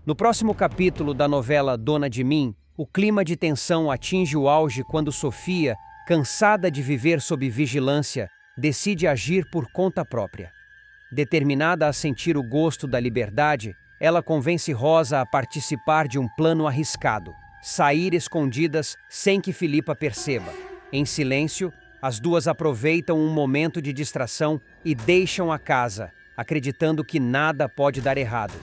No próximo capítulo da novela Dona de Mim, o clima de tensão atinge o auge quando Sofia, cansada de viver sob vigilância, decide agir por conta própria. Determinada a sentir o gosto da liberdade, ela convence Rosa a participar de um plano arriscado: sair escondidas sem que Filipa perceba. Em silêncio, as duas aproveitam um momento de distração e deixam a casa, acreditando que nada pode dar errado.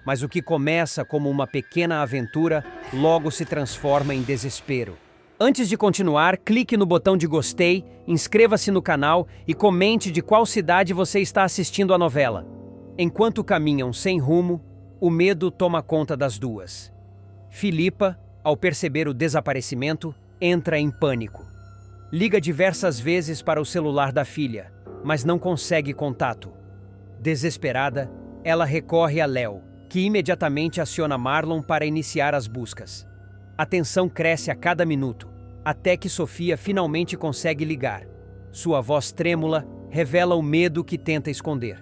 Mas o que começa como uma pequena aventura, logo se transforma em desespero. Antes de continuar, clique no botão de gostei, inscreva-se no canal e comente de qual cidade você está assistindo a novela. Enquanto caminham sem rumo, o medo toma conta das duas. Filipa, ao perceber o desaparecimento, entra em pânico. Liga diversas vezes para o celular da filha, mas não consegue contato. Desesperada, ela recorre a Léo, que imediatamente aciona Marlon para iniciar as buscas. A tensão cresce a cada minuto, até que Sofia finalmente consegue ligar. Sua voz trêmula revela o medo que tenta esconder.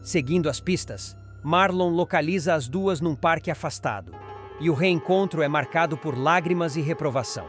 Seguindo as pistas, Marlon localiza as duas num parque afastado, e o reencontro é marcado por lágrimas e reprovação.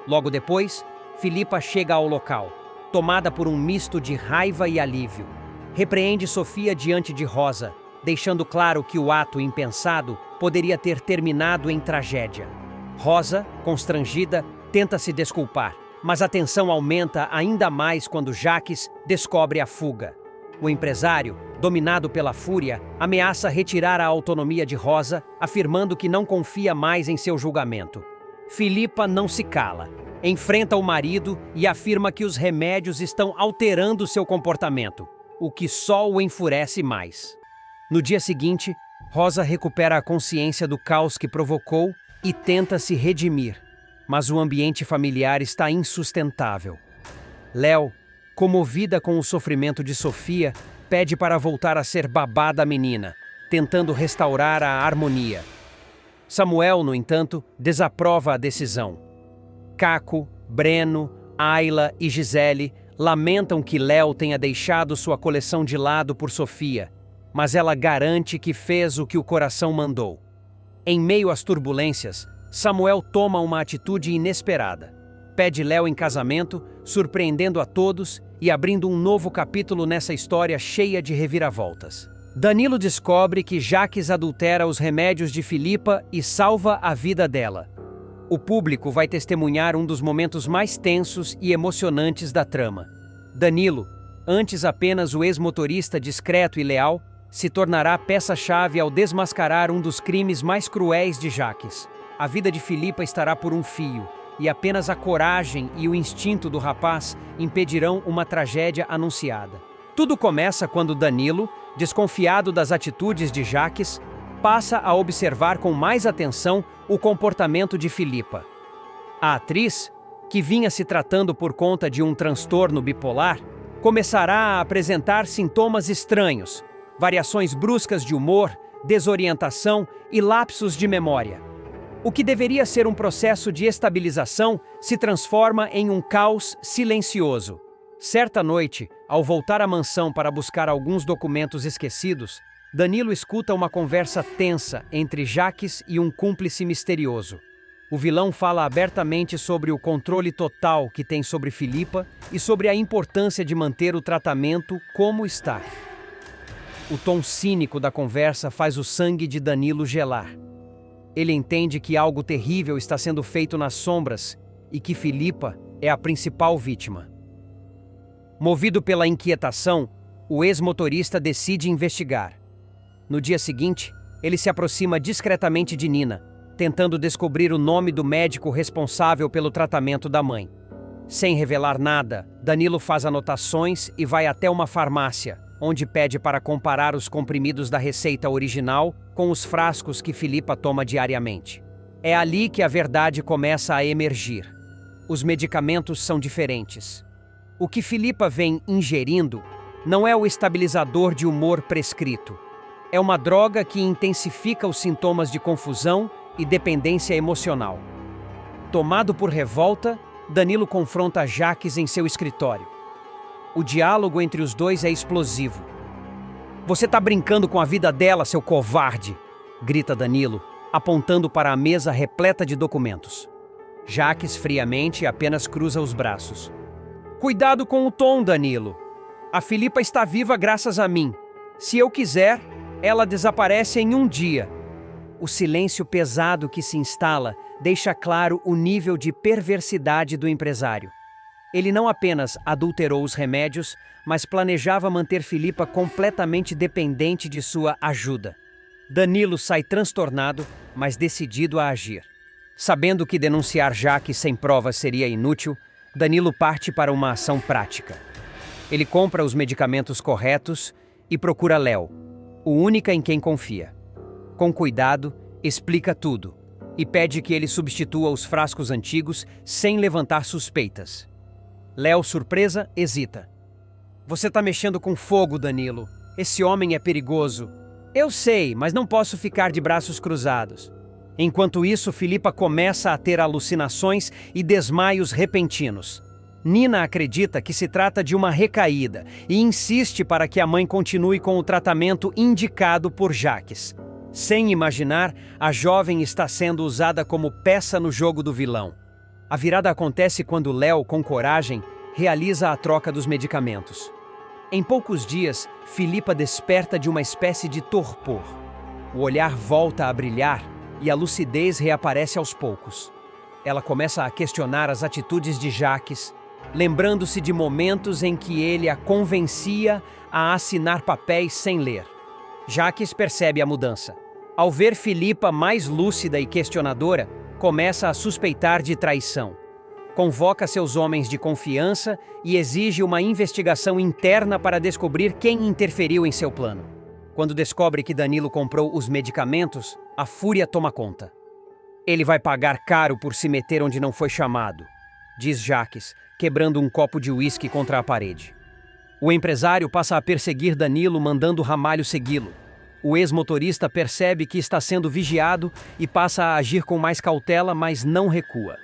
Logo depois, Filipa chega ao local, tomada por um misto de raiva e alívio. Repreende Sofia diante de Rosa, deixando claro que o ato impensado poderia ter terminado em tragédia. Rosa, constrangida, tenta se desculpar, mas a tensão aumenta ainda mais quando Jaques descobre a fuga. O empresário, dominado pela fúria, ameaça retirar a autonomia de Rosa, afirmando que não confia mais em seu julgamento. Filipa não se cala, enfrenta o marido e afirma que os remédios estão alterando seu comportamento, o que só o enfurece mais. No dia seguinte, Rosa recupera a consciência do caos que provocou e tenta se redimir, mas o ambiente familiar está insustentável. Léo, comovida com o sofrimento de Sofia, pede para voltar a ser babá da menina, tentando restaurar a harmonia. Samuel, no entanto, desaprova a decisão. Caco, Breno, Ayla e Gisele lamentam que Léo tenha deixado sua coleção de lado por Sofia, mas ela garante que fez o que o coração mandou. Em meio às turbulências, Samuel toma uma atitude inesperada. Pede Léo em casamento, surpreendendo a todos e abrindo um novo capítulo nessa história cheia de reviravoltas. Danilo descobre que Jaques adultera os remédios de Filipa e salva a vida dela. O público vai testemunhar um dos momentos mais tensos e emocionantes da trama. Danilo, antes apenas o ex-motorista discreto e leal, se tornará peça-chave ao desmascarar um dos crimes mais cruéis de Jaques. A vida de Filipa estará por um fio, e apenas a coragem e o instinto do rapaz impedirão uma tragédia anunciada. Tudo começa quando Danilo, desconfiado das atitudes de Jaques, passa a observar com mais atenção o comportamento de Filipa. A atriz, que vinha se tratando por conta de um transtorno bipolar, começará a apresentar sintomas estranhos, variações bruscas de humor, desorientação e lapsos de memória. O que deveria ser um processo de estabilização se transforma em um caos silencioso. Certa noite, ao voltar à mansão para buscar alguns documentos esquecidos, Danilo escuta uma conversa tensa entre Jaques e um cúmplice misterioso. O vilão fala abertamente sobre o controle total que tem sobre Filipa e sobre a importância de manter o tratamento como está. O tom cínico da conversa faz o sangue de Danilo gelar. Ele entende que algo terrível está sendo feito nas sombras e que Filipa é a principal vítima. Movido pela inquietação, o ex-motorista decide investigar. No dia seguinte, ele se aproxima discretamente de Nina, tentando descobrir o nome do médico responsável pelo tratamento da mãe. Sem revelar nada, Danilo faz anotações e vai até uma farmácia, onde pede para comparar os comprimidos da receita original com os frascos que Filipa toma diariamente. É ali que a verdade começa a emergir. Os medicamentos são diferentes. O que Filipa vem ingerindo não é o estabilizador de humor prescrito. É uma droga que intensifica os sintomas de confusão e dependência emocional. Tomado por revolta, Danilo confronta Jaques em seu escritório. O diálogo entre os dois é explosivo. "Você tá brincando com a vida dela, seu covarde!" grita Danilo, apontando para a mesa repleta de documentos. Jaques friamente apenas cruza os braços. Cuidado com o tom, Danilo. A Filipa está viva graças a mim. Se eu quiser, ela desaparece em um dia. O silêncio pesado que se instala deixa claro o nível de perversidade do empresário. Ele não apenas adulterou os remédios, mas planejava manter Filipa completamente dependente de sua ajuda. Danilo sai transtornado, mas decidido a agir. Sabendo que denunciar Jaques sem provas seria inútil, Danilo parte para uma ação prática. Ele compra os medicamentos corretos e procura Léo, o único em quem confia. Com cuidado, explica tudo e pede que ele substitua os frascos antigos sem levantar suspeitas. Léo, surpresa, hesita. Você está mexendo com fogo, Danilo. Esse homem é perigoso. Eu sei, mas não posso ficar de braços cruzados. Enquanto isso, Filipa começa a ter alucinações e desmaios repentinos. Nina acredita que se trata de uma recaída e insiste para que a mãe continue com o tratamento indicado por Jaques. Sem imaginar, a jovem está sendo usada como peça no jogo do vilão. A virada acontece quando Léo, com coragem, realiza a troca dos medicamentos. Em poucos dias, Filipa desperta de uma espécie de torpor. O olhar volta a brilhar e a lucidez reaparece aos poucos. Ela começa a questionar as atitudes de Jaques, lembrando-se de momentos em que ele a convencia a assinar papéis sem ler. Jaques percebe a mudança. Ao ver Filipa mais lúcida e questionadora, começa a suspeitar de traição. Convoca seus homens de confiança e exige uma investigação interna para descobrir quem interferiu em seu plano. Quando descobre que Danilo comprou os medicamentos, a fúria toma conta. Ele vai pagar caro por se meter onde não foi chamado, diz Jaques, quebrando um copo de uísque contra a parede. O empresário passa a perseguir Danilo, mandando Ramalho segui-lo. O ex-motorista percebe que está sendo vigiado e passa a agir com mais cautela, mas não recua.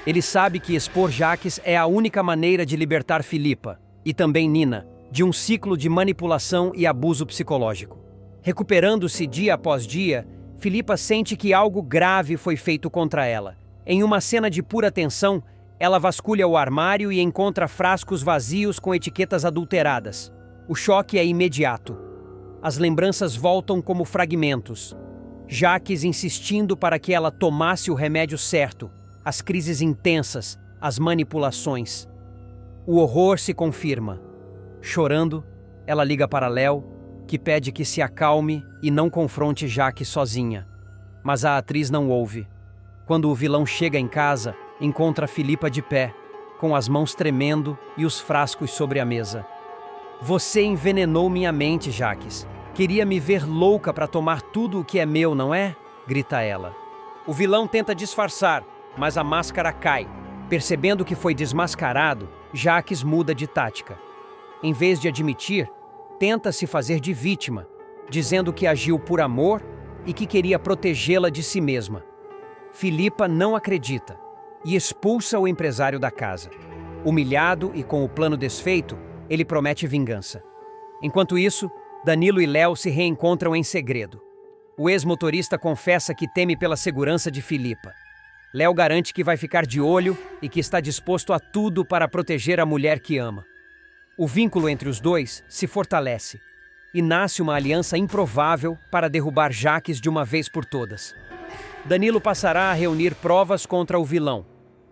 Ele sabe que expor Jaques é a única maneira de libertar Filipa, e também Nina, de um ciclo de manipulação e abuso psicológico. Recuperando-se dia após dia, Filipa sente que algo grave foi feito contra ela. Em uma cena de pura tensão, ela vasculha o armário e encontra frascos vazios com etiquetas adulteradas. O choque é imediato. As lembranças voltam como fragmentos. Jaques insistindo para que ela tomasse o remédio certo, as crises intensas, as manipulações. O horror se confirma. Chorando, ela liga para Léo, que pede que se acalme e não confronte Jaques sozinha. Mas a atriz não ouve. Quando o vilão chega em casa, encontra Filipa de pé, com as mãos tremendo e os frascos sobre a mesa. Você envenenou minha mente, Jaques. Queria me ver louca para tomar tudo o que é meu, não é? Grita ela. O vilão tenta disfarçar, mas a máscara cai. Percebendo que foi desmascarado, Jaques muda de tática. Em vez de admitir, tenta se fazer de vítima, dizendo que agiu por amor e que queria protegê-la de si mesma. Filipa não acredita e expulsa o empresário da casa. Humilhado e com o plano desfeito, ele promete vingança. Enquanto isso, Danilo e Léo se reencontram em segredo. O ex-motorista confessa que teme pela segurança de Filipa. Léo garante que vai ficar de olho e que está disposto a tudo para proteger a mulher que ama. O vínculo entre os dois se fortalece e nasce uma aliança improvável para derrubar Jaques de uma vez por todas. Danilo passará a reunir provas contra o vilão.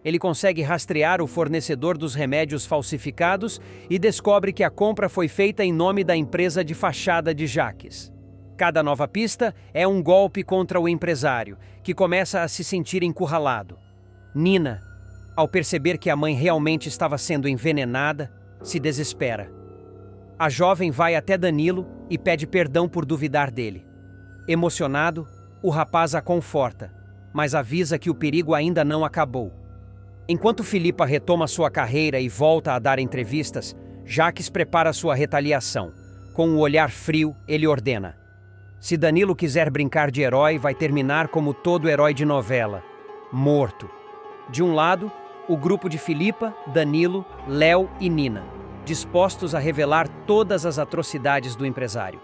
Ele consegue rastrear o fornecedor dos remédios falsificados e descobre que a compra foi feita em nome da empresa de fachada de Jaques. Cada nova pista é um golpe contra o empresário, que começa a se sentir encurralado. Nina, ao perceber que a mãe realmente estava sendo envenenada, se desespera. A jovem vai até Danilo e pede perdão por duvidar dele. Emocionado, o rapaz a conforta, mas avisa que o perigo ainda não acabou. Enquanto Filipa retoma sua carreira e volta a dar entrevistas, Jaques prepara sua retaliação. Com um olhar frio, ele ordena: se Danilo quiser brincar de herói, vai terminar como todo herói de novela, morto. De um lado, o grupo de Filipa, Danilo, Léo e Nina, dispostos a revelar todas as atrocidades do empresário.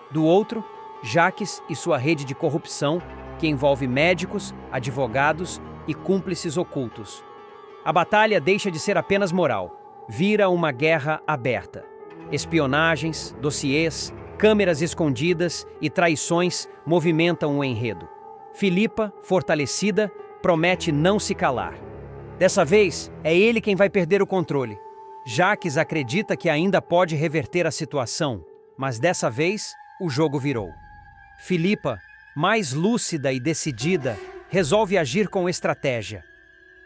Do outro, Jacques e sua rede de corrupção, que envolve médicos, advogados e cúmplices ocultos. A batalha deixa de ser apenas moral, vira uma guerra aberta. Espionagens, dossiês, câmeras escondidas e traições movimentam o enredo. Filipa, fortalecida, promete não se calar. Dessa vez, é ele quem vai perder o controle. Jacques acredita que ainda pode reverter a situação, mas dessa vez, o jogo virou. Filipa, mais lúcida e decidida, resolve agir com estratégia.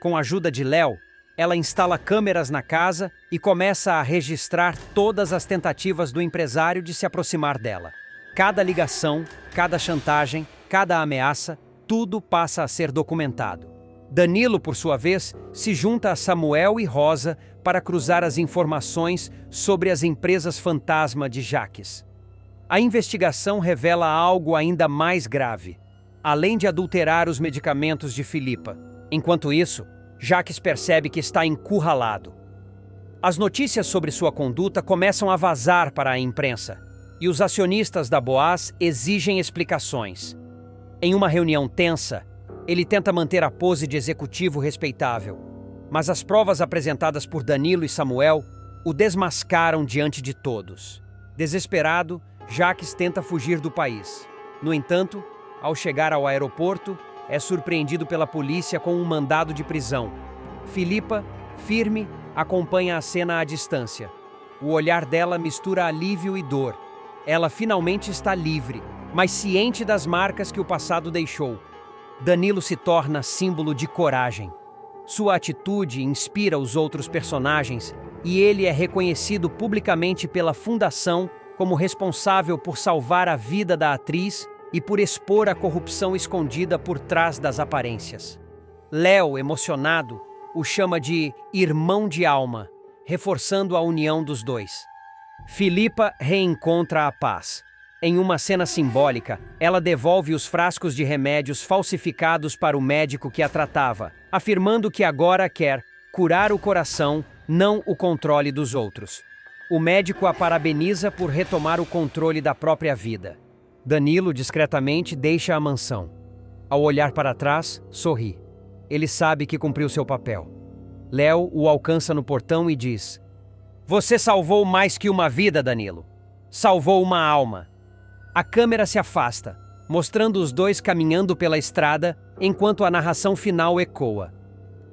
Com a ajuda de Léo, ela instala câmeras na casa e começa a registrar todas as tentativas do empresário de se aproximar dela. Cada ligação, cada chantagem, cada ameaça, tudo passa a ser documentado. Danilo, por sua vez, se junta a Samuel e Rosa para cruzar as informações sobre as empresas fantasma de Jacques. A investigação revela algo ainda mais grave, além de adulterar os medicamentos de Filipa. Enquanto isso, Jacques percebe que está encurralado. As notícias sobre sua conduta começam a vazar para a imprensa, e os acionistas da Boaz exigem explicações. Em uma reunião tensa, ele tenta manter a pose de executivo respeitável, mas as provas apresentadas por Danilo e Samuel o desmascaram diante de todos. Desesperado, Jacques tenta fugir do país. No entanto, ao chegar ao aeroporto, é surpreendido pela polícia com um mandado de prisão. Filipa, firme, acompanha a cena à distância. O olhar dela mistura alívio e dor. Ela finalmente está livre, mas ciente das marcas que o passado deixou. Danilo se torna símbolo de coragem. Sua atitude inspira os outros personagens e ele é reconhecido publicamente pela Fundação como responsável por salvar a vida da atriz e por expor a corrupção escondida por trás das aparências. Léo, emocionado, o chama de irmão de alma, reforçando a união dos dois. Filipa reencontra a paz. Em uma cena simbólica, ela devolve os frascos de remédios falsificados para o médico que a tratava, afirmando que agora quer curar o coração, não o controle dos outros. O médico a parabeniza por retomar o controle da própria vida. Danilo discretamente deixa a mansão. Ao olhar para trás, sorri. Ele sabe que cumpriu seu papel. Léo o alcança no portão e diz: "Você salvou mais que uma vida, Danilo. Salvou uma alma." A câmera se afasta, mostrando os dois caminhando pela estrada enquanto a narração final ecoa.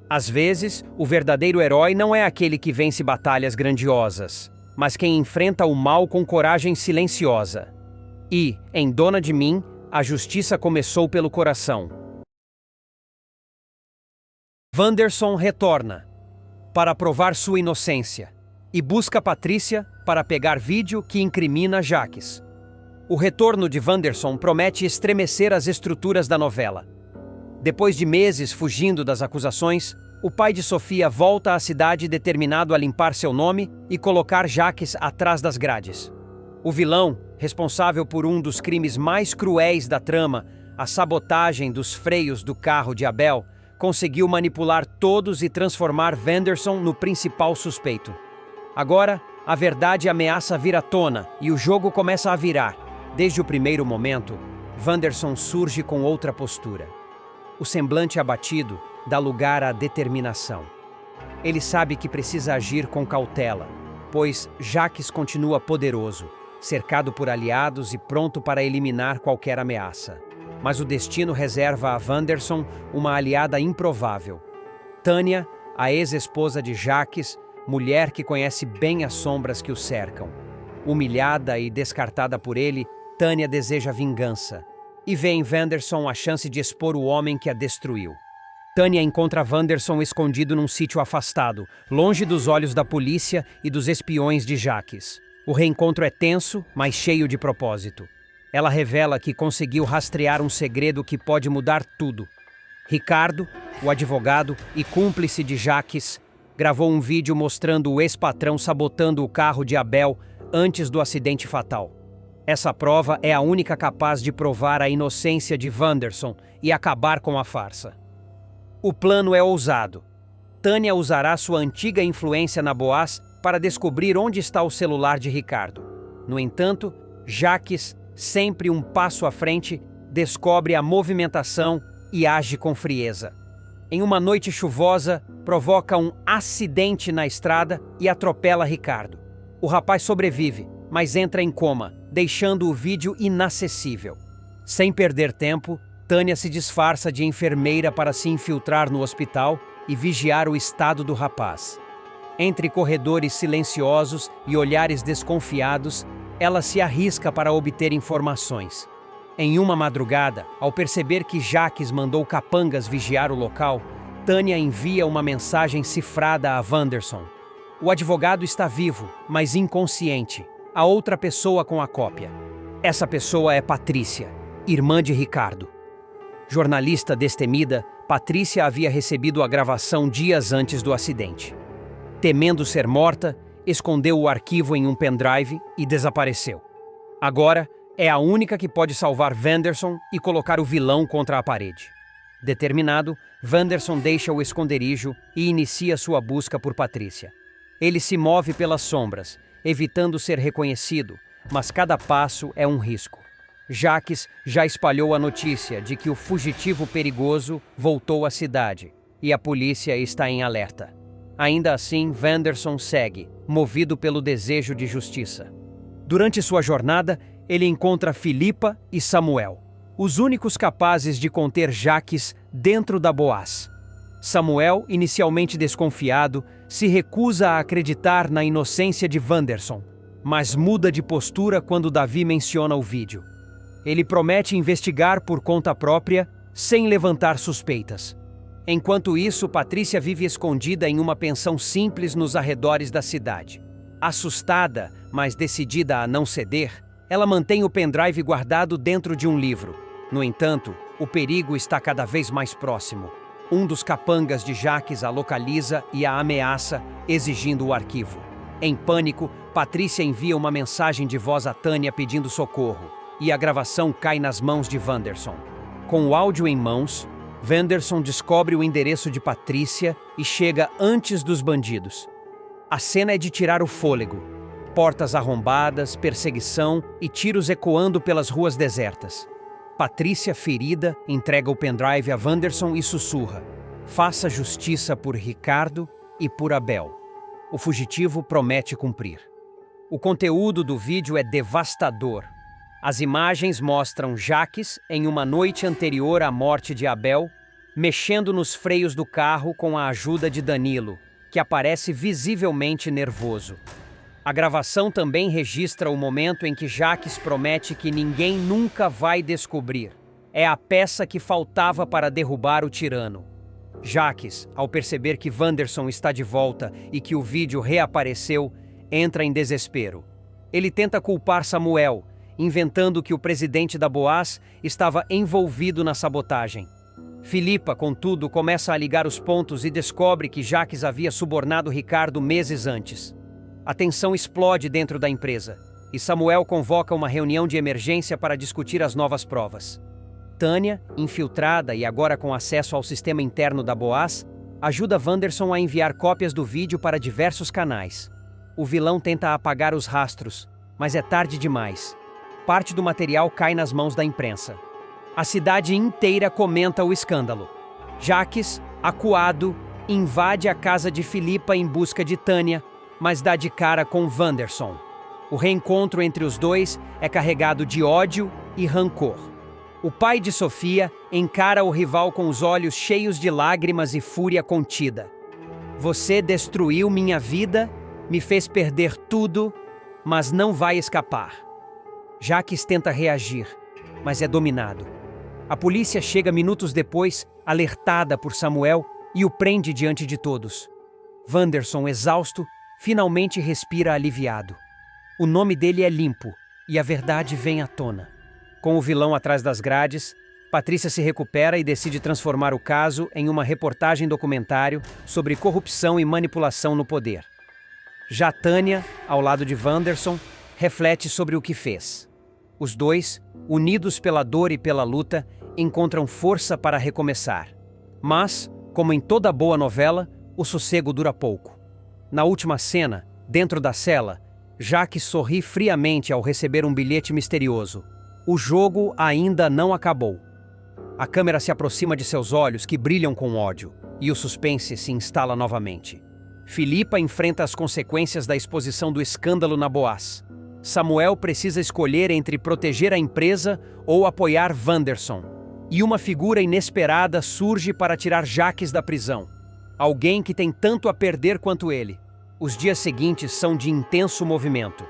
Às vezes, o verdadeiro herói não é aquele que vence batalhas grandiosas, mas quem enfrenta o mal com coragem silenciosa. E, em Dona de Mim, a justiça começou pelo coração. Wanderson retorna para provar sua inocência e busca Patrícia para pegar vídeo que incrimina Jacques. O retorno de Wanderson promete estremecer as estruturas da novela. Depois de meses fugindo das acusações, o pai de Sofia volta à cidade determinado a limpar seu nome e colocar Jacques atrás das grades. O vilão, responsável por um dos crimes mais cruéis da trama, a sabotagem dos freios do carro de Abel, conseguiu manipular todos e transformar Wanderson no principal suspeito. Agora, a verdade ameaça vir à tona e o jogo começa a virar. Desde o primeiro momento, Wanderson surge com outra postura. O semblante abatido dá lugar à determinação. Ele sabe que precisa agir com cautela, pois Jacques continua poderoso, cercado por aliados e pronto para eliminar qualquer ameaça. Mas o destino reserva a Wanderson uma aliada improvável. Tânia, a ex-esposa de Jacques, mulher que conhece bem as sombras que o cercam. Humilhada e descartada por ele, Tânia deseja vingança e vê em Wanderson a chance de expor o homem que a destruiu. Tânia encontra Wanderson escondido num sítio afastado, longe dos olhos da polícia e dos espiões de Jacques. O reencontro é tenso, mas cheio de propósito. Ela revela que conseguiu rastrear um segredo que pode mudar tudo. Ricardo, o advogado e cúmplice de Jacques, gravou um vídeo mostrando o ex-patrão sabotando o carro de Abel antes do acidente fatal. Essa prova é a única capaz de provar a inocência de Wanderson e acabar com a farsa. O plano é ousado. Tânia usará sua antiga influência na Boaz para descobrir onde está o celular de Ricardo. No entanto, Jacques sempre um passo à frente, descobre a movimentação e age com frieza. Em uma noite chuvosa, provoca um acidente na estrada e atropela Ricardo. O rapaz sobrevive, mas entra em coma, deixando o vídeo inacessível. Sem perder tempo, Tânia se disfarça de enfermeira para se infiltrar no hospital e vigiar o estado do rapaz. Entre corredores silenciosos e olhares desconfiados, ela se arrisca para obter informações. Em uma madrugada, ao perceber que Jacques mandou capangas vigiar o local, Tânia envia uma mensagem cifrada a Wanderson. O advogado está vivo, mas inconsciente. A outra pessoa com a cópia. Essa pessoa é Patrícia, irmã de Ricardo. Jornalista destemida, Patrícia havia recebido a gravação dias antes do acidente. Temendo ser morta, escondeu o arquivo em um pendrive e desapareceu. Agora, é a única que pode salvar Wanderson e colocar o vilão contra a parede. Determinado, Wanderson deixa o esconderijo e inicia sua busca por Patrícia. Ele se move pelas sombras, evitando ser reconhecido, mas cada passo é um risco. Jacques já espalhou a notícia de que o fugitivo perigoso voltou à cidade e a polícia está em alerta. Ainda assim, Wanderson segue, movido pelo desejo de justiça. Durante sua jornada, ele encontra Filipa e Samuel, os únicos capazes de conter Jacques dentro da Boaz. Samuel, inicialmente desconfiado, se recusa a acreditar na inocência de Wanderson, mas muda de postura quando Davi menciona o vídeo. Ele promete investigar por conta própria, sem levantar suspeitas. Enquanto isso, Patrícia vive escondida em uma pensão simples nos arredores da cidade. Assustada, mas decidida a não ceder, ela mantém o pendrive guardado dentro de um livro. No entanto, o perigo está cada vez mais próximo. Um dos capangas de Jacques a localiza e a ameaça, exigindo o arquivo. Em pânico, Patrícia envia uma mensagem de voz a Tânia pedindo socorro, e a gravação cai nas mãos de Wanderson. Com o áudio em mãos, Wanderson descobre o endereço de Patrícia e chega antes dos bandidos. A cena é de tirar o fôlego. Portas arrombadas, perseguição e tiros ecoando pelas ruas desertas. Patrícia, ferida, entrega o pendrive a Wanderson e sussurra: "Faça justiça por Ricardo e por Abel." O fugitivo promete cumprir. O conteúdo do vídeo é devastador. As imagens mostram Jacques, em uma noite anterior à morte de Abel, mexendo nos freios do carro com a ajuda de Danilo, que aparece visivelmente nervoso. A gravação também registra o momento em que Jacques promete que ninguém nunca vai descobrir. É a peça que faltava para derrubar o tirano. Jacques, ao perceber que Wanderson está de volta e que o vídeo reapareceu, entra em desespero. Ele tenta culpar Samuel, inventando que o presidente da Boaz estava envolvido na sabotagem. Filipa, contudo, começa a ligar os pontos e descobre que Jacques havia subornado Ricardo meses antes. A tensão explode dentro da empresa, e Samuel convoca uma reunião de emergência para discutir as novas provas. Tânia, infiltrada e agora com acesso ao sistema interno da Boaz, ajuda Wanderson a enviar cópias do vídeo para diversos canais. O vilão tenta apagar os rastros, mas é tarde demais. Parte do material cai nas mãos da imprensa. A cidade inteira comenta o escândalo. Jacques, acuado, invade a casa de Filipa em busca de Tânia, mas dá de cara com Wanderson. O reencontro entre os dois é carregado de ódio e rancor. O pai de Sofia encara o rival com os olhos cheios de lágrimas e fúria contida. "Você destruiu minha vida, me fez perder tudo, mas não vai escapar." Jacques tenta reagir, mas é dominado. A polícia chega minutos depois, alertada por Samuel, e o prende diante de todos. Wanderson, exausto, finalmente respira aliviado. O nome dele é limpo e a verdade vem à tona. Com o vilão atrás das grades, Patrícia se recupera e decide transformar o caso em uma reportagem documentário sobre corrupção e manipulação no poder. Já Tânia, ao lado de Wanderson, reflete sobre o que fez. Os dois, unidos pela dor e pela luta, encontram força para recomeçar. Mas, como em toda boa novela, o sossego dura pouco. Na última cena, dentro da cela, Jacques sorri friamente ao receber um bilhete misterioso. O jogo ainda não acabou. A câmera se aproxima de seus olhos, que brilham com ódio, e o suspense se instala novamente. Filipa enfrenta as consequências da exposição do escândalo na Boaz. Samuel precisa escolher entre proteger a empresa ou apoiar Wanderson. E uma figura inesperada surge para tirar Jacques da prisão. Alguém que tem tanto a perder quanto ele. Os dias seguintes são de intenso movimento.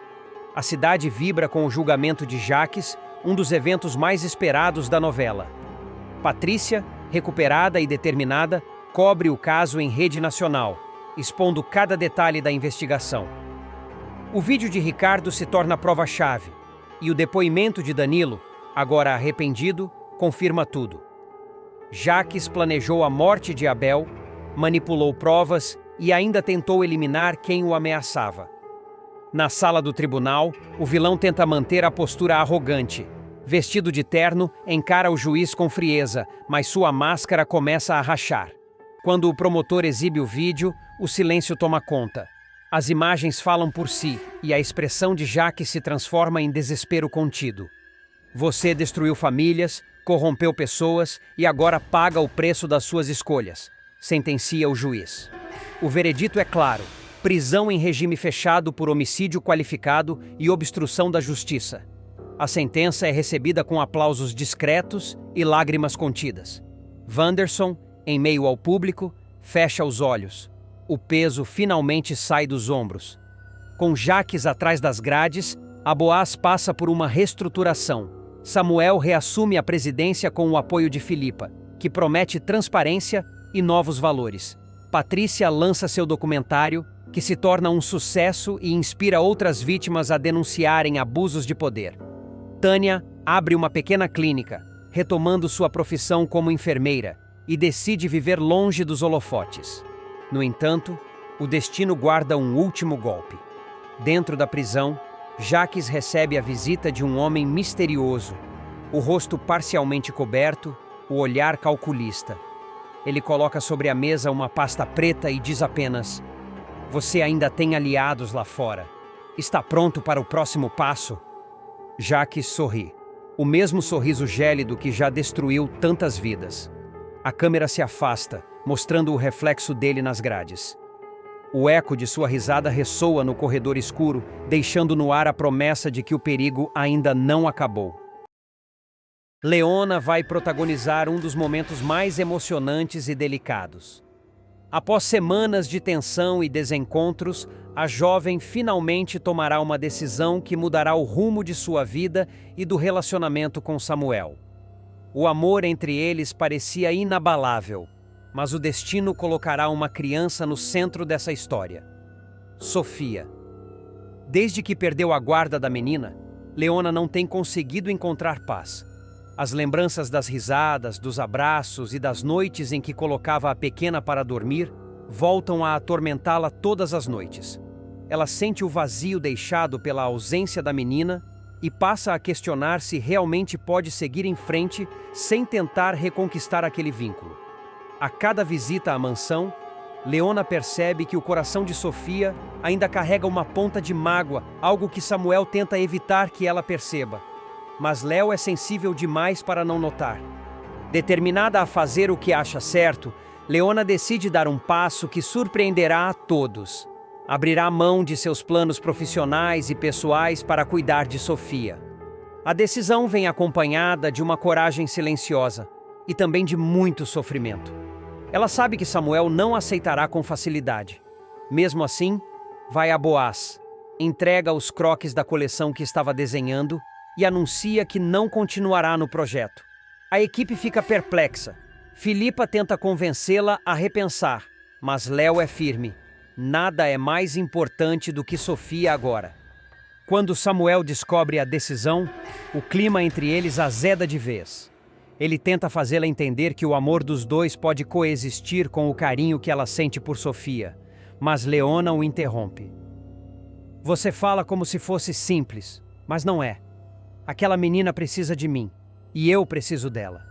A cidade vibra com o julgamento de Jacques, um dos eventos mais esperados da novela. Patrícia, recuperada e determinada, cobre o caso em rede nacional, expondo cada detalhe da investigação. O vídeo de Ricardo se torna prova-chave, e o depoimento de Danilo, agora arrependido, confirma tudo. Jacques planejou a morte de Abel, manipulou provas e ainda tentou eliminar quem o ameaçava. Na sala do tribunal, o vilão tenta manter a postura arrogante. Vestido de terno, encara o juiz com frieza, mas sua máscara começa a rachar. Quando o promotor exibe o vídeo, o silêncio toma conta. As imagens falam por si, e a expressão de Jacques se transforma em desespero contido. Você destruiu famílias, corrompeu pessoas e agora paga o preço das suas escolhas, sentencia o juiz. O veredito é claro: prisão em regime fechado por homicídio qualificado e obstrução da justiça. A sentença é recebida com aplausos discretos e lágrimas contidas. Wanderson, em meio ao público, fecha os olhos. O peso finalmente sai dos ombros. Com Jacques atrás das grades, a Boaz passa por uma reestruturação. Samuel reassume a presidência com o apoio de Filipa, que promete transparência e novos valores. Patrícia lança seu documentário, que se torna um sucesso e inspira outras vítimas a denunciarem abusos de poder. Tânia abre uma pequena clínica, retomando sua profissão como enfermeira, e decide viver longe dos holofotes. No entanto, o destino guarda um último golpe. Dentro da prisão, Jacques recebe a visita de um homem misterioso, o rosto parcialmente coberto, o olhar calculista. Ele coloca sobre a mesa uma pasta preta e diz apenas: "Você ainda tem aliados lá fora. Está pronto para o próximo passo?" Jacques sorri, o mesmo sorriso gélido que já destruiu tantas vidas. A câmera se afasta, mostrando o reflexo dele nas grades. O eco de sua risada ressoa no corredor escuro, deixando no ar a promessa de que o perigo ainda não acabou. Leona vai protagonizar um dos momentos mais emocionantes e delicados. Após semanas de tensão e desencontros, a jovem finalmente tomará uma decisão que mudará o rumo de sua vida e do relacionamento com Samuel. O amor entre eles parecia inabalável, mas o destino colocará uma criança no centro dessa história: Sofia. Desde que perdeu a guarda da menina, Leona não tem conseguido encontrar paz. As lembranças das risadas, dos abraços e das noites em que colocava a pequena para dormir voltam a atormentá-la todas as noites. Ela sente o vazio deixado pela ausência da menina e passa a questionar se realmente pode seguir em frente sem tentar reconquistar aquele vínculo. A cada visita à mansão, Leona percebe que o coração de Sofia ainda carrega uma ponta de mágoa, algo que Samuel tenta evitar que ela perceba. Mas Léo é sensível demais para não notar. Determinada a fazer o que acha certo, Leona decide dar um passo que surpreenderá a todos. Abrirá mão de seus planos profissionais e pessoais para cuidar de Sofia. A decisão vem acompanhada de uma coragem silenciosa e também de muito sofrimento. Ela sabe que Samuel não aceitará com facilidade. Mesmo assim, vai a Boaz, entrega os croquis da coleção que estava desenhando e anuncia que não continuará no projeto. A equipe fica perplexa. Filipa tenta convencê-la a repensar, mas Léo é firme. Nada é mais importante do que Sofia agora. Quando Samuel descobre a decisão, o clima entre eles azeda de vez. Ele tenta fazê-la entender que o amor dos dois pode coexistir com o carinho que ela sente por Sofia, mas Leona o interrompe. "Você fala como se fosse simples, mas não é. Aquela menina precisa de mim, e eu preciso dela."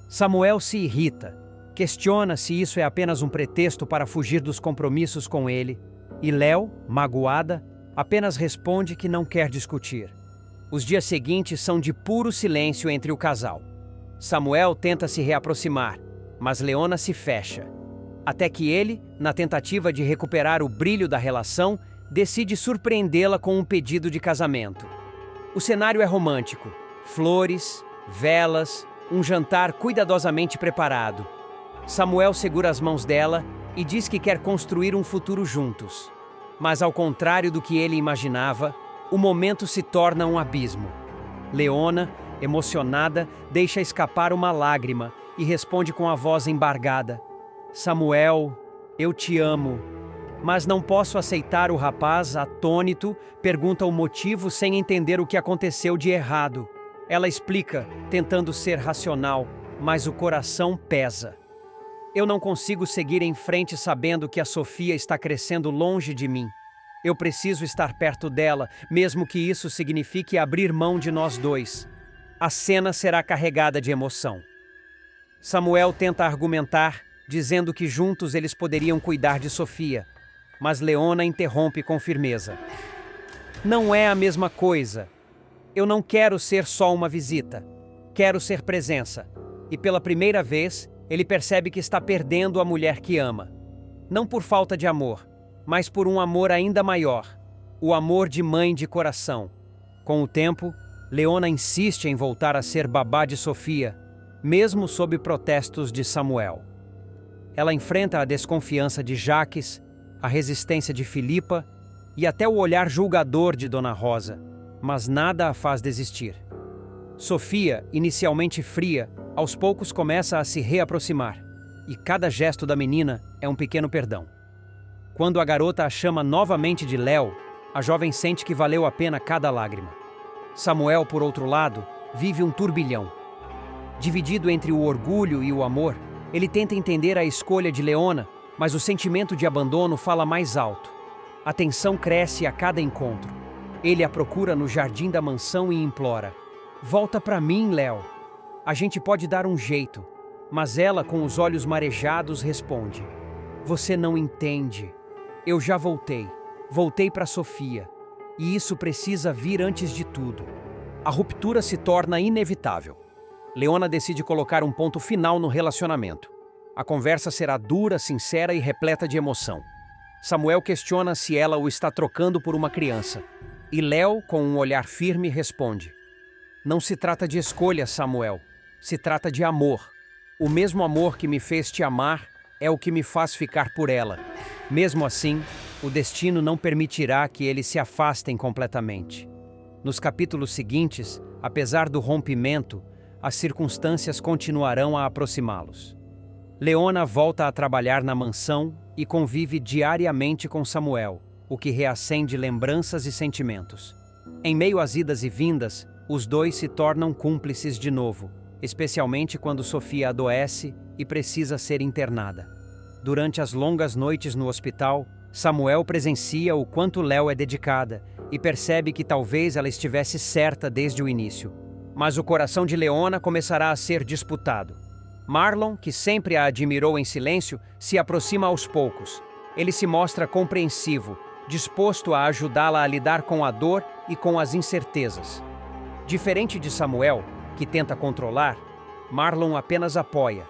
Samuel se irrita, questiona se isso é apenas um pretexto para fugir dos compromissos com ele, e Léo, magoada, apenas responde que não quer discutir. Os dias seguintes são de puro silêncio entre o casal. Samuel tenta se reaproximar, mas Leona se fecha. Até que ele, na tentativa de recuperar o brilho da relação, decide surpreendê-la com um pedido de casamento. O cenário é romântico: flores, velas, um jantar cuidadosamente preparado. Samuel segura as mãos dela e diz que quer construir um futuro juntos. Mas, ao contrário do que ele imaginava, o momento se torna um abismo. Leona, emocionada, deixa escapar uma lágrima e responde com a voz embargada: Samuel, eu te amo. Mas não posso aceitar. O rapaz, atônito, pergunta o motivo sem entender o que aconteceu de errado. Ela explica, tentando ser racional, mas o coração pesa. Eu não consigo seguir em frente sabendo que a Sofia está crescendo longe de mim. Eu preciso estar perto dela, mesmo que isso signifique abrir mão de nós dois. A cena será carregada de emoção. Samuel tenta argumentar, dizendo que juntos eles poderiam cuidar de Sofia, mas Leona interrompe com firmeza. Não é a mesma coisa. Eu não quero ser só uma visita. Quero ser presença. E pela primeira vez, ele percebe que está perdendo a mulher que ama. Não por falta de amor, mas por um amor ainda maior. O amor de mãe de coração. Com o tempo, Leona insiste em voltar a ser babá de Sofia, mesmo sob protestos de Samuel. Ela enfrenta a desconfiança de Jaques, a resistência de Filipa e até o olhar julgador de Dona Rosa, mas nada a faz desistir. Sofia, inicialmente fria, aos poucos começa a se reaproximar, e cada gesto da menina é um pequeno perdão. Quando a garota a chama novamente de Léo, a jovem sente que valeu a pena cada lágrima. Samuel, por outro lado, vive um turbilhão. Dividido entre o orgulho e o amor, ele tenta entender a escolha de Leona, mas o sentimento de abandono fala mais alto. A tensão cresce a cada encontro. Ele a procura no jardim da mansão e implora: Volta pra mim, Léo. A gente pode dar um jeito. Mas ela, com os olhos marejados, responde: Você não entende. Eu já voltei. Voltei pra Sofia. E isso precisa vir antes de tudo. A ruptura se torna inevitável. Leona decide colocar um ponto final no relacionamento. A conversa será dura, sincera e repleta de emoção. Samuel questiona se ela o está trocando por uma criança. E Léo, com um olhar firme, responde: Não se trata de escolha, Samuel. Se trata de amor. O mesmo amor que me fez te amar é o que me faz ficar por ela. Mesmo assim, o destino não permitirá que eles se afastem completamente. Nos capítulos seguintes, apesar do rompimento, as circunstâncias continuarão a aproximá-los. Leona volta a trabalhar na mansão e convive diariamente com Samuel, o que reacende lembranças e sentimentos. Em meio às idas e vindas, os dois se tornam cúmplices de novo, especialmente quando Sofia adoece e precisa ser internada. Durante as longas noites no hospital, Samuel presencia o quanto Léo é dedicada e percebe que talvez ela estivesse certa desde o início. Mas o coração de Leona começará a ser disputado. Marlon, que sempre a admirou em silêncio, se aproxima aos poucos. Ele se mostra compreensivo, disposto a ajudá-la a lidar com a dor e com as incertezas. Diferente de Samuel, que tenta controlar, Marlon apenas apoia.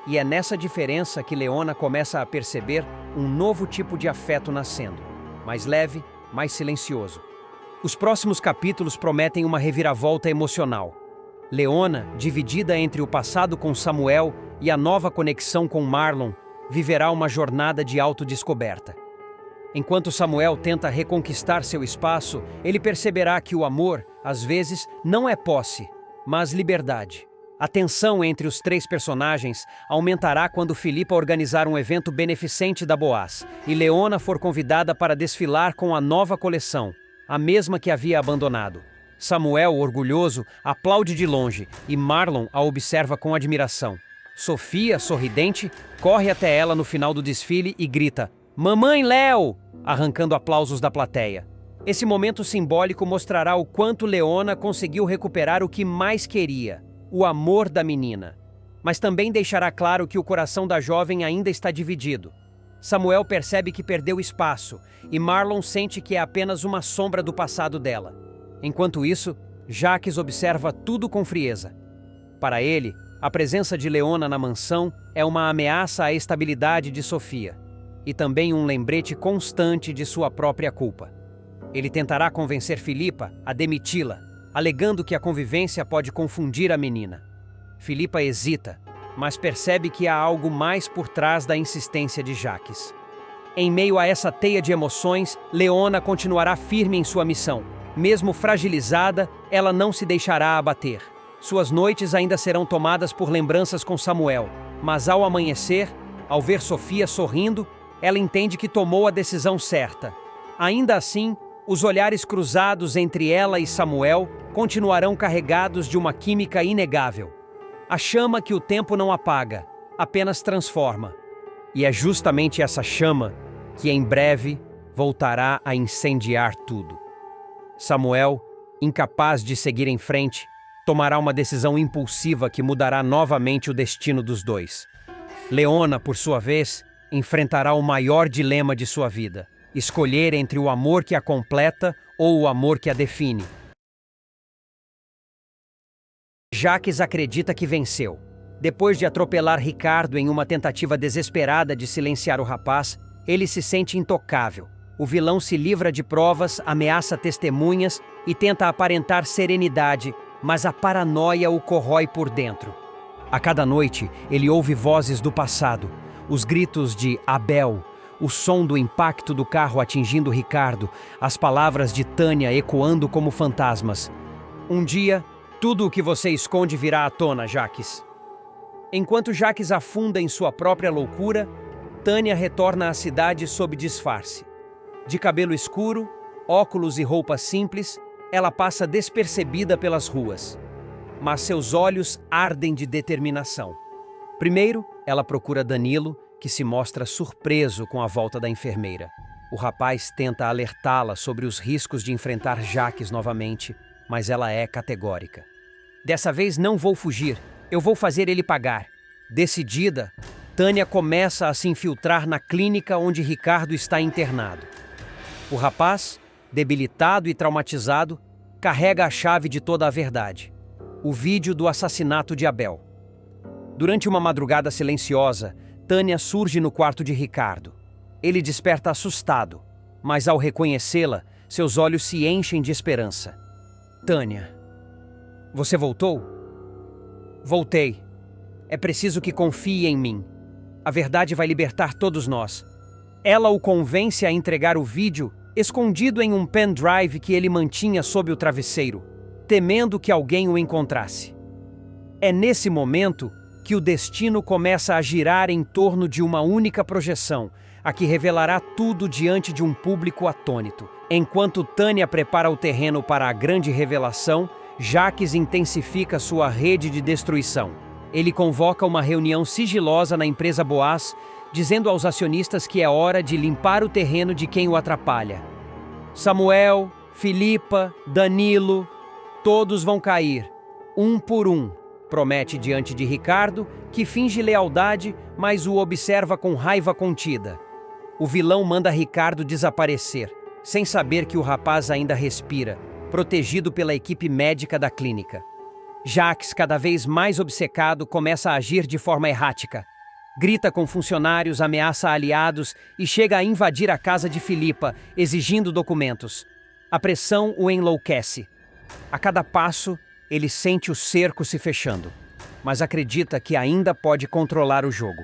E é nessa diferença que Leona começa a perceber um novo tipo de afeto nascendo, mais leve, mais silencioso. Os próximos capítulos prometem uma reviravolta emocional. Leona, dividida entre o passado com Samuel e a nova conexão com Marlon, viverá uma jornada de autodescoberta. Enquanto Samuel tenta reconquistar seu espaço, ele perceberá que o amor, às vezes, não é posse, mas liberdade. A tensão entre os três personagens aumentará quando Filipa organizar um evento beneficente da Boaz e Leona for convidada para desfilar com a nova coleção, a mesma que havia abandonado. Samuel, orgulhoso, aplaude de longe e Marlon a observa com admiração. Sofia, sorridente, corre até ela no final do desfile e grita: Mamãe Léo! Arrancando aplausos da plateia. Esse momento simbólico mostrará o quanto Leona conseguiu recuperar o que mais queria: o amor da menina. Mas também deixará claro que o coração da jovem ainda está dividido. Samuel percebe que perdeu espaço e Marlon sente que é apenas uma sombra do passado dela. Enquanto isso, Jacques observa tudo com frieza. Para ele, a presença de Leona na mansão é uma ameaça à estabilidade de Sofia e também um lembrete constante de sua própria culpa. Ele tentará convencer Filipa a demiti-la, alegando que a convivência pode confundir a menina. Filipa hesita, mas percebe que há algo mais por trás da insistência de Jacques. Em meio a essa teia de emoções, Leona continuará firme em sua missão. Mesmo fragilizada, ela não se deixará abater. Suas noites ainda serão tomadas por lembranças com Samuel, mas ao amanhecer, ao ver Sofia sorrindo, ela entende que tomou a decisão certa. Ainda assim, os olhares cruzados entre ela e Samuel continuarão carregados de uma química inegável. A chama que o tempo não apaga, apenas transforma. E é justamente essa chama que em breve voltará a incendiar tudo. Samuel, incapaz de seguir em frente, tomará uma decisão impulsiva que mudará novamente o destino dos dois. Leona, por sua vez, enfrentará o maior dilema de sua vida: escolher entre o amor que a completa ou o amor que a define. Jacques acredita que venceu. Depois de atropelar Ricardo em uma tentativa desesperada de silenciar o rapaz, ele se sente intocável. O vilão se livra de provas, ameaça testemunhas e tenta aparentar serenidade, mas a paranoia o corrói por dentro. A cada noite, ele ouve vozes do passado, os gritos de Abel, o som do impacto do carro atingindo Ricardo, as palavras de Tânia ecoando como fantasmas. Um dia, tudo o que você esconde virá à tona, Jacques. Enquanto Jacques afunda em sua própria loucura, Tânia retorna à cidade sob disfarce. De cabelo escuro, óculos e roupas simples, ela passa despercebida pelas ruas. Mas seus olhos ardem de determinação. Primeiro, ela procura Danilo, que se mostra surpreso com a volta da enfermeira. O rapaz tenta alertá-la sobre os riscos de enfrentar Jacques novamente, mas ela é categórica. Dessa vez não vou fugir, eu vou fazer ele pagar. Decidida, Tânia começa a se infiltrar na clínica onde Ricardo está internado. O rapaz, debilitado e traumatizado, carrega a chave de toda a verdade: o vídeo do assassinato de Abel. Durante uma madrugada silenciosa, Tânia surge no quarto de Ricardo. Ele desperta assustado, mas ao reconhecê-la, seus olhos se enchem de esperança. Tânia, você voltou? Voltei. É preciso que confie em mim. A verdade vai libertar todos nós. Ela o convence a entregar o vídeo escondido em um pendrive que ele mantinha sob o travesseiro, temendo que alguém o encontrasse. É nesse momento que o destino começa a girar em torno de uma única projeção, a que revelará tudo diante de um público atônito. Enquanto Tânia prepara o terreno para a grande revelação, Jacques intensifica sua rede de destruição. Ele convoca uma reunião sigilosa na empresa Boaz, dizendo aos acionistas que é hora de limpar o terreno de quem o atrapalha. Samuel, Filipa, Danilo, todos vão cair, um por um, promete diante de Ricardo, que finge lealdade, mas o observa com raiva contida. O vilão manda Ricardo desaparecer, sem saber que o rapaz ainda respira, protegido pela equipe médica da clínica. Jacques, cada vez mais obcecado, começa a agir de forma errática. Grita com funcionários, ameaça aliados e chega a invadir a casa de Filipa, exigindo documentos. A pressão o enlouquece. A cada passo, ele sente o cerco se fechando, mas acredita que ainda pode controlar o jogo.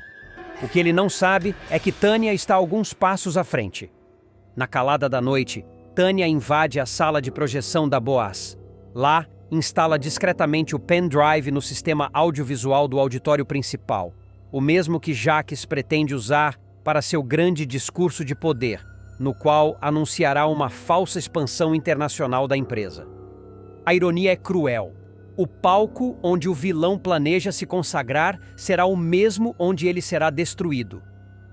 O que ele não sabe é que Tânia está alguns passos à frente. Na calada da noite, Tânia invade a sala de projeção da Boaz. Lá, instala discretamente o pendrive no sistema audiovisual do auditório principal, o mesmo que Jacques pretende usar para seu grande discurso de poder, no qual anunciará uma falsa expansão internacional da empresa. A ironia é cruel. O palco onde o vilão planeja se consagrar será o mesmo onde ele será destruído.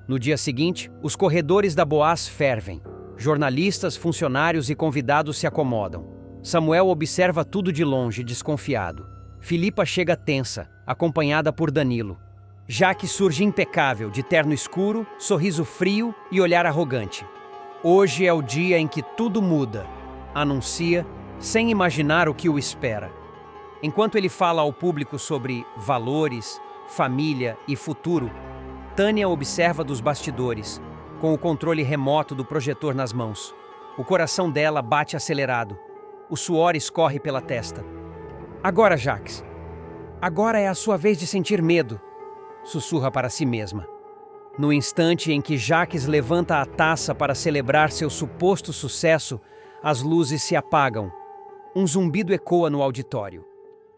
No dia seguinte, os corredores da Boaz fervem. Jornalistas, funcionários e convidados se acomodam. Samuel observa tudo de longe, desconfiado. Filipa chega tensa, acompanhada por Danilo. Jacques surge impecável, de terno escuro, sorriso frio e olhar arrogante. Hoje é o dia em que tudo muda, anuncia, sem imaginar o que o espera. Enquanto ele fala ao público sobre valores, família e futuro, Tânia observa dos bastidores, com o controle remoto do projetor nas mãos. O coração dela bate acelerado. O suor escorre pela testa. Agora, Jacques. Agora é a sua vez de sentir medo, sussurra para si mesma. No instante em que Jacques levanta a taça para celebrar seu suposto sucesso, as luzes se apagam. Um zumbido ecoa no auditório.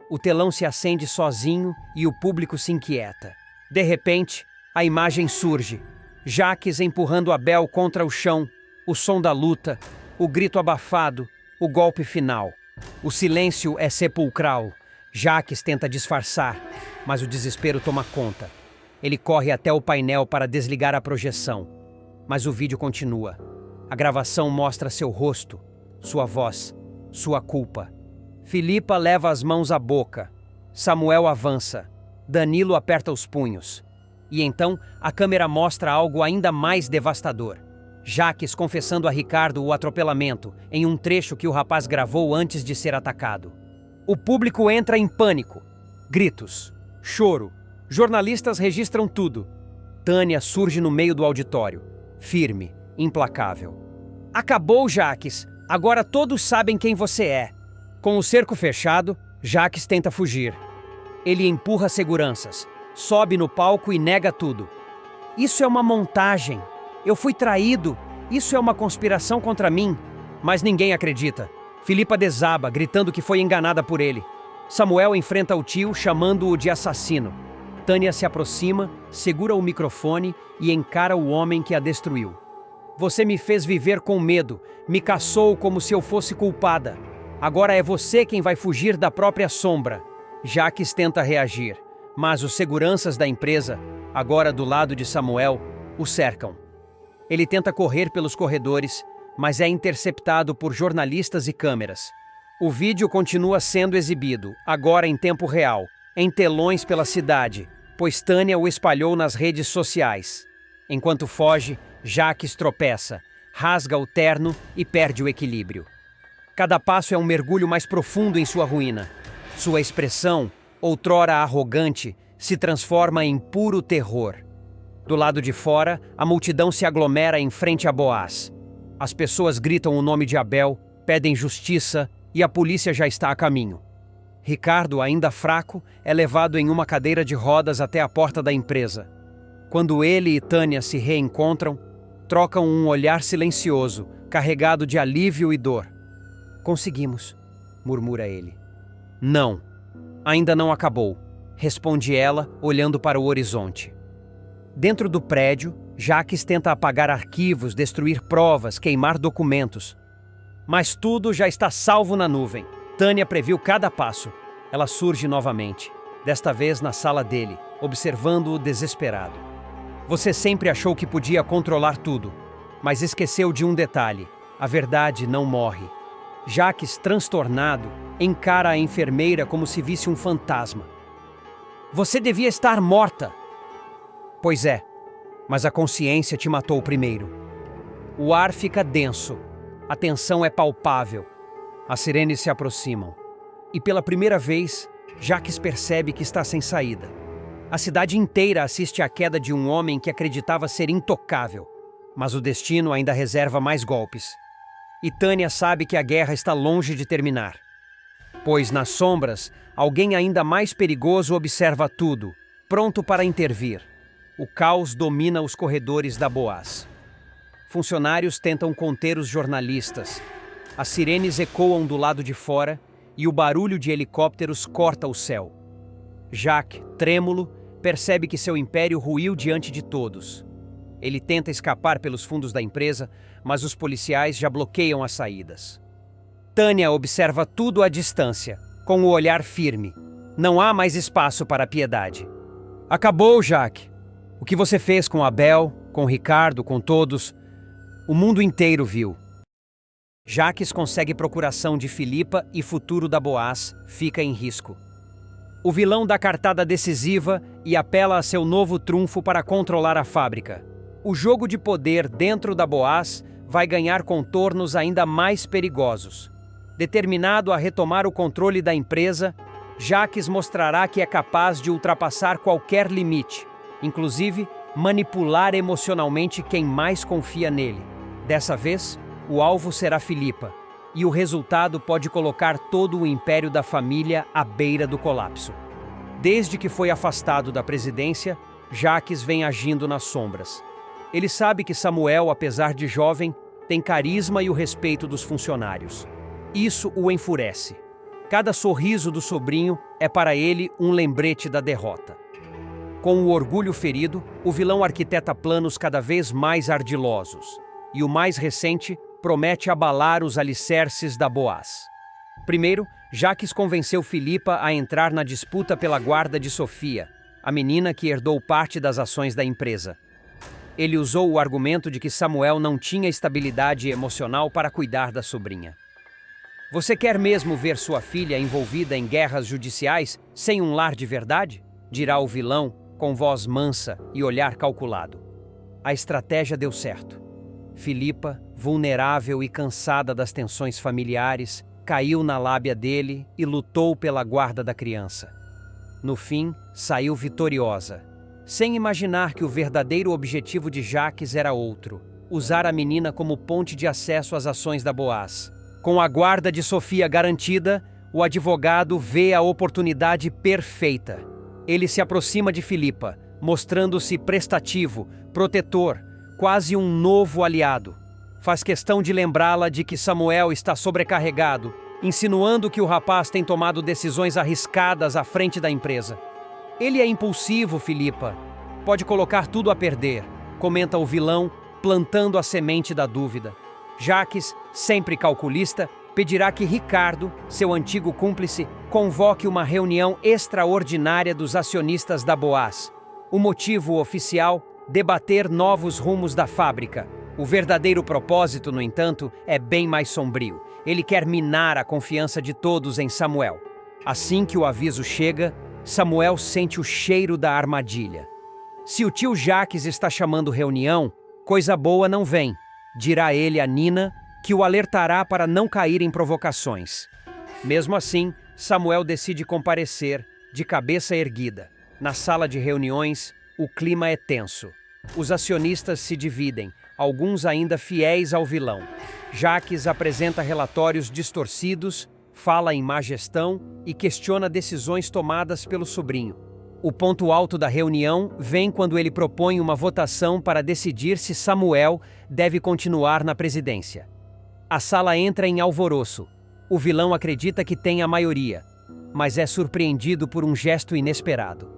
O telão se acende sozinho e o público se inquieta. De repente, a imagem surge. Jacques empurrando Abel contra o chão, o som da luta, o grito abafado, o golpe final. O silêncio é sepulcral. Jacques tenta disfarçar, mas o desespero toma conta. Ele corre até o painel para desligar a projeção. Mas o vídeo continua. A gravação mostra seu rosto, sua voz, sua culpa. Filipa leva as mãos à boca. Samuel avança. Danilo aperta os punhos. E então, a câmera mostra algo ainda mais devastador. Jacques confessando a Ricardo o atropelamento, em um trecho que o rapaz gravou antes de ser atacado. O público entra em pânico. Gritos, choro. Jornalistas registram tudo. Tânia surge no meio do auditório, firme, implacável. Acabou, Jacques. Agora todos sabem quem você é. Com o cerco fechado, Jacques tenta fugir. Ele empurra seguranças, sobe no palco e nega tudo. Isso é uma montagem. Eu fui traído. Isso é uma conspiração contra mim. Mas ninguém acredita. Filipa desaba, gritando que foi enganada por ele. Samuel enfrenta o tio, chamando-o de assassino. Tânia se aproxima, segura o microfone e encara o homem que a destruiu. Você me fez viver com medo, me caçou como se eu fosse culpada. Agora é você quem vai fugir da própria sombra. Jacques tenta reagir, mas os seguranças da empresa, agora do lado de Samuel, o cercam. Ele tenta correr pelos corredores, mas é interceptado por jornalistas e câmeras. O vídeo continua sendo exibido, agora em tempo real, em telões pela cidade, pois Tânia o espalhou nas redes sociais. Enquanto foge, Jacques tropeça, rasga o terno e perde o equilíbrio. Cada passo é um mergulho mais profundo em sua ruína. Sua expressão, outrora arrogante, se transforma em puro terror. Do lado de fora, a multidão se aglomera em frente a Boaz. As pessoas gritam o nome de Abel, pedem justiça e a polícia já está a caminho. Ricardo, ainda fraco, é levado em uma cadeira de rodas até a porta da empresa. Quando ele e Tânia se reencontram, trocam um olhar silencioso, carregado de alívio e dor. Conseguimos, murmura ele. Não, ainda não acabou, responde ela, olhando para o horizonte. Dentro do prédio, Jacques tenta apagar arquivos, destruir provas, queimar documentos. Mas tudo já está salvo na nuvem. Tânia previu cada passo. Ela surge novamente, desta vez na sala dele, observando-o desesperado. Você sempre achou que podia controlar tudo, mas esqueceu de um detalhe: a verdade não morre. Jacques, transtornado, encara a enfermeira como se visse um fantasma. Você devia estar morta. Pois é, mas a consciência te matou primeiro. O ar fica denso, a tensão é palpável. As sirenes se aproximam. E pela primeira vez, Jacques percebe que está sem saída. A cidade inteira assiste à queda de um homem que acreditava ser intocável. Mas o destino ainda reserva mais golpes. E Tânia sabe que a guerra está longe de terminar. Pois nas sombras, alguém ainda mais perigoso observa tudo, pronto para intervir. O caos domina os corredores da Boaz. Funcionários tentam conter os jornalistas. As sirenes ecoam do lado de fora e o barulho de helicópteros corta o céu. Jacques, trêmulo, percebe que seu império ruiu diante de todos. Ele tenta escapar pelos fundos da empresa, mas os policiais já bloqueiam as saídas. Tânia observa tudo à distância, com o olhar firme. Não há mais espaço para a piedade. Acabou, Jacques. O que você fez com Abel, com Ricardo, com todos, o mundo inteiro viu. Jacques consegue procuração de Filipa e futuro da Boaz fica em risco. O vilão dá cartada decisiva e apela a seu novo trunfo para controlar a fábrica. O jogo de poder dentro da Boaz vai ganhar contornos ainda mais perigosos. Determinado a retomar o controle da empresa, Jacques mostrará que é capaz de ultrapassar qualquer limite, inclusive manipular emocionalmente quem mais confia nele. Dessa vez, o alvo será Philippa, e o resultado pode colocar todo o império da família à beira do colapso. Desde que foi afastado da presidência, Jacques vem agindo nas sombras. Ele sabe que Samuel, apesar de jovem, tem carisma e o respeito dos funcionários. Isso o enfurece. Cada sorriso do sobrinho é para ele um lembrete da derrota. Com o orgulho ferido, o vilão arquiteta planos cada vez mais ardilosos. E o mais recente promete abalar os alicerces da Boaz. Primeiro, Jacques convenceu Philippa a entrar na disputa pela guarda de Sofia, a menina que herdou parte das ações da empresa. Ele usou o argumento de que Samuel não tinha estabilidade emocional para cuidar da sobrinha. Você quer mesmo ver sua filha envolvida em guerras judiciais sem um lar de verdade? Dirá o vilão, com voz mansa e olhar calculado. A estratégia deu certo. Philippa, vulnerável e cansada das tensões familiares, caiu na lábia dele e lutou pela guarda da criança. No fim, saiu vitoriosa, sem imaginar que o verdadeiro objetivo de Jacques era outro: usar a menina como ponte de acesso às ações da Boaz. Com a guarda de Sofia garantida, o advogado vê a oportunidade perfeita. Ele se aproxima de Philippa, mostrando-se prestativo, protetor, quase um novo aliado. Faz questão de lembrá-la de que Samuel está sobrecarregado, insinuando que o rapaz tem tomado decisões arriscadas à frente da empresa. Ele é impulsivo, Philippa. Pode colocar tudo a perder, comenta o vilão, plantando a semente da dúvida. Jacques, sempre calculista, pedirá que Ricardo, seu antigo cúmplice, convoque uma reunião extraordinária dos acionistas da Boaz. O motivo oficial: debater novos rumos da fábrica. O verdadeiro propósito, no entanto, é bem mais sombrio. Ele quer minar a confiança de todos em Samuel. Assim que o aviso chega, Samuel sente o cheiro da armadilha. Se o tio Jacques está chamando reunião, coisa boa não vem, dirá ele a Nina, que o alertará para não cair em provocações. Mesmo assim, Samuel decide comparecer, de cabeça erguida. Na sala de reuniões, o clima é tenso. Os acionistas se dividem, alguns ainda fiéis ao vilão. Jacques apresenta relatórios distorcidos, fala em má gestão e questiona decisões tomadas pelo sobrinho. O ponto alto da reunião vem quando ele propõe uma votação para decidir se Samuel deve continuar na presidência. A sala entra em alvoroço. O vilão acredita que tem a maioria, mas é surpreendido por um gesto inesperado.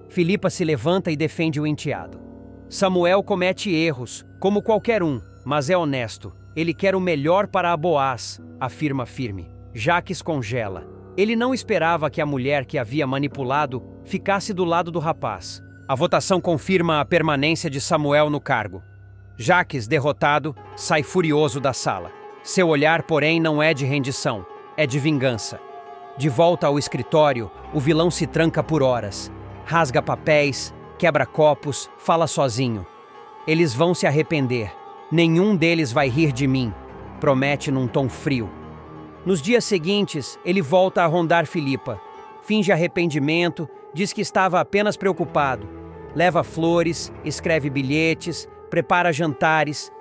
Philippa se levanta e defende o enteado. Samuel comete erros, como qualquer um, mas é honesto. Ele quer o melhor para a Boaz, afirma firme. Jacques congela. Ele não esperava que a mulher que havia manipulado ficasse do lado do rapaz. A votação confirma a permanência de Samuel no cargo. Jacques, derrotado, sai furioso da sala. Seu olhar, porém, não é de rendição, é de vingança. De volta ao escritório, o vilão se tranca por horas. Rasga papéis, quebra copos, fala sozinho. Eles vão se arrepender. Nenhum deles vai rir de mim, promete num tom frio. Nos dias seguintes, ele volta a rondar Philippa. Finge arrependimento, diz que estava apenas preocupado. Leva flores, escreve bilhetes, prepara jantares.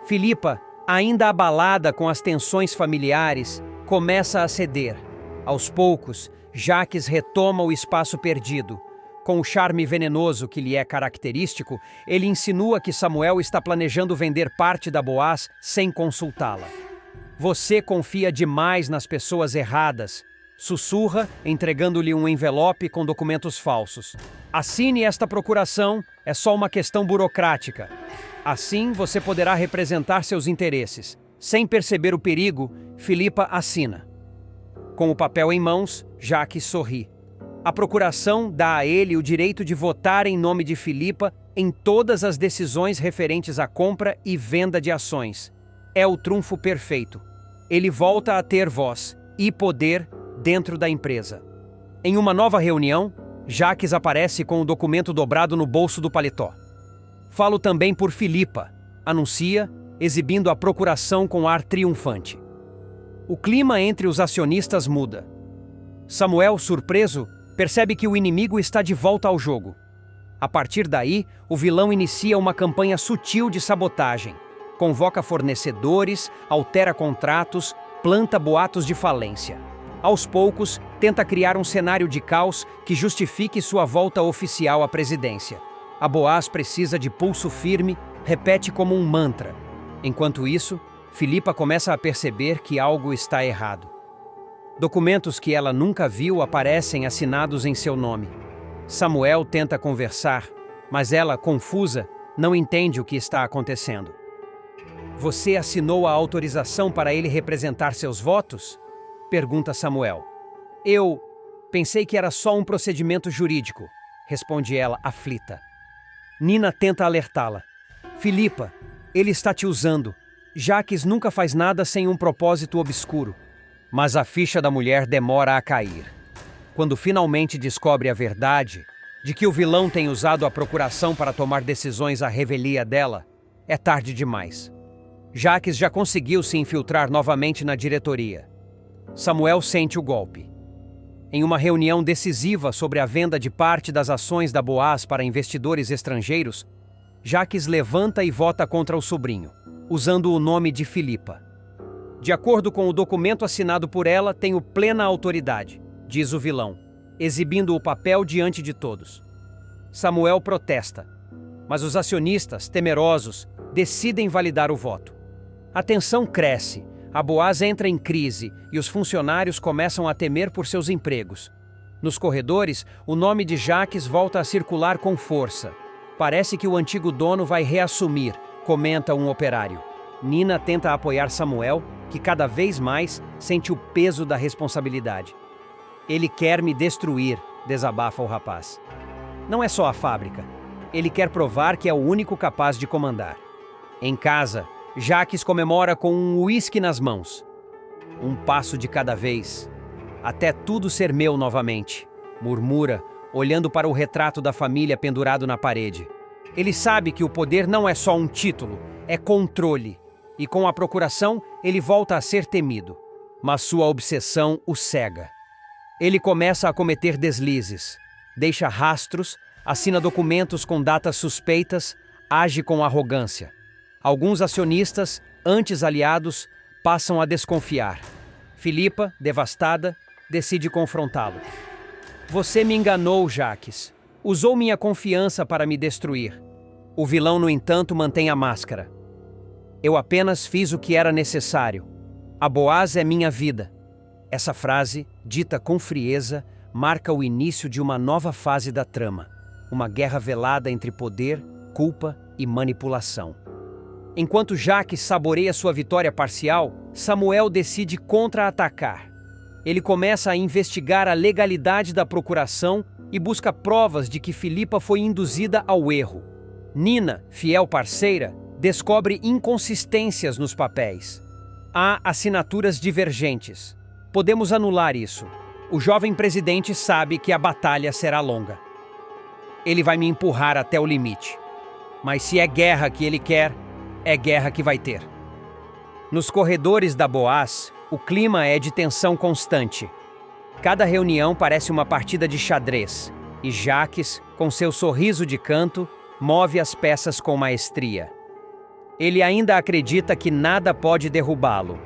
Philippa, ainda abalada com as tensões familiares, começa a ceder. Aos poucos, Jacques retoma o espaço perdido. Com o charme venenoso que lhe é característico, ele insinua que Samuel está planejando vender parte da Boaz sem consultá-la. Você confia demais nas pessoas erradas, sussurra, entregando-lhe um envelope com documentos falsos. Assine esta procuração, é só uma questão burocrática. Assim, você poderá representar seus interesses. Sem perceber o perigo, Philippa assina. Com o papel em mãos, Jacques sorri. A procuração dá a ele o direito de votar em nome de Philippa em todas as decisões referentes à compra e venda de ações. É o trunfo perfeito. Ele volta a ter voz e poder dentro da empresa. Em uma nova reunião, Jacques aparece com o documento dobrado no bolso do paletó. Falo também por Philippa, anuncia, exibindo a procuração com ar triunfante. O clima entre os acionistas muda. Samuel, surpreso, percebe que o inimigo está de volta ao jogo. A partir daí, o vilão inicia uma campanha sutil de sabotagem. Convoca fornecedores, altera contratos, planta boatos de falência. Aos poucos, tenta criar um cenário de caos que justifique sua volta oficial à presidência. A Boaz precisa de pulso firme, repete como um mantra. Enquanto isso, Filipa começa a perceber que algo está errado. Documentos que ela nunca viu aparecem assinados em seu nome. Samuel tenta conversar, mas ela, confusa, não entende o que está acontecendo. Você assinou a autorização para ele representar seus votos? Pergunta Samuel. Eu pensei que era só um procedimento jurídico, responde ela, aflita. Nina tenta alertá-la. Filipa, ele está te usando. Jacques nunca faz nada sem um propósito obscuro. Mas a ficha da mulher demora a cair. Quando finalmente descobre a verdade de que o vilão tem usado a procuração para tomar decisões à revelia dela, é tarde demais. Jacques já conseguiu se infiltrar novamente na diretoria. Samuel sente o golpe. Em uma reunião decisiva sobre a venda de parte das ações da Boaz para investidores estrangeiros, Jacques levanta e vota contra o sobrinho, usando o nome de Filipa. De acordo com o documento assinado por ela, tenho plena autoridade, diz o vilão, exibindo o papel diante de todos. Samuel protesta, mas os acionistas, temerosos, decidem validar o voto. A tensão cresce, a Boaz entra em crise e os funcionários começam a temer por seus empregos. Nos corredores, o nome de Jacques volta a circular com força. Parece que o antigo dono vai reassumir, comenta um operário. Nina tenta apoiar Samuel, que cada vez mais sente o peso da responsabilidade. Ele quer me destruir, desabafa o rapaz. Não é só a fábrica. Ele quer provar que é o único capaz de comandar. Em casa, Jacques comemora com um uísque nas mãos. Um passo de cada vez, até tudo ser meu novamente, murmura, olhando para o retrato da família pendurado na parede. Ele sabe que o poder não é só um título, é controle. E com a procuração, ele volta a ser temido. Mas sua obsessão o cega. Ele começa a cometer deslizes, deixa rastros, assina documentos com datas suspeitas, age com arrogância. Alguns acionistas, antes aliados, passam a desconfiar. Filipa, devastada, decide confrontá-lo. Você me enganou, Jacques. Usou minha confiança para me destruir. O vilão, no entanto, mantém a máscara. Eu apenas fiz o que era necessário. A Boaz é minha vida. Essa frase, dita com frieza, marca o início de uma nova fase da trama. Uma guerra velada entre poder, culpa e manipulação. Enquanto Jacques saboreia sua vitória parcial, Samuel decide contra-atacar. Ele começa a investigar a legalidade da procuração e busca provas de que Filipa foi induzida ao erro. Nina, fiel parceira, descobre inconsistências nos papéis. Há assinaturas divergentes. Podemos anular isso. O jovem presidente sabe que a batalha será longa. Ele vai me empurrar até o limite. Mas se é guerra que ele quer, é guerra que vai ter. Nos corredores da Boaz, o clima é de tensão constante. Cada reunião parece uma partida de xadrez, e Jacques, com seu sorriso de canto, move as peças com maestria. Ele ainda acredita que nada pode derrubá-lo.